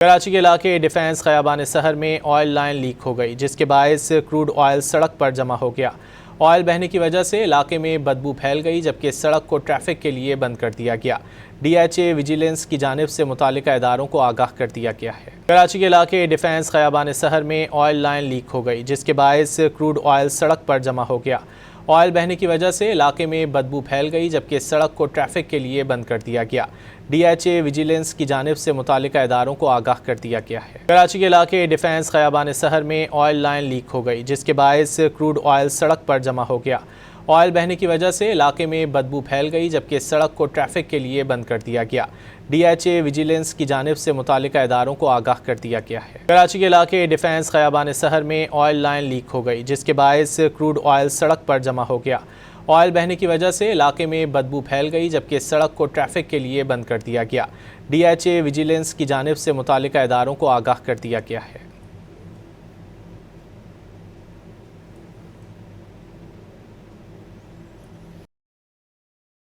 कराची के इलाके डिफेंस खयाबान शहर में ऑयल लाइन लीक हो गई, जिसके बायस क्रूड ऑयल सड़क पर जमा हो गया। ऑयल बहने की वजह से इलाके में बदबू फैल गई, जबकि सड़क को ट्रैफिक के लिए बंद कर दिया गया। DHA विजिलेंस की जानिब से मुतालिका इदारों को आगाह कर दिया गया है। कराची के इलाके डिफेंस खयाबान शहर में ऑयल लाइन लीक हो गई, जिसके बायस क्रूड ऑयल सड़क पर जमा हो गया। ऑयल बहने की वजह से इलाके में बदबू फैल गई, जबकि सड़क को ट्रैफिक के लिए बंद कर दिया गया। DHA विजिलेंस की जानिब से मुतालिका इदारों को आगाह कर दिया गया है। कराची के इलाके डिफेंस खयाबान शहर में ऑयल लाइन लीक हो गई, जिसके बायस क्रूड ऑयल सड़क पर जमा हो गया। ऑयल बहने की वजह से इलाके में बदबू फैल गई, जबकि सड़क को ट्रैफिक के लिए बंद कर दिया गया। DHA विजिलेंस की जानिब से मुतालिका इदारों को आगाह कर दिया गया है। कराची के इलाके डिफेंस खयाबान शहर में ऑयल लाइन लीक हो गई, जिसके बायस क्रूड ऑयल सड़क पर जमा हो गया। ऑयल बहने की वजह से इलाके में बदबू फैल गई, जबकि सड़क को ट्रैफिक के लिए बंद कर दिया गया। DHA विजिलेंस की जानिब से मुतालिका इदारों को आगाह कर दिया गया है।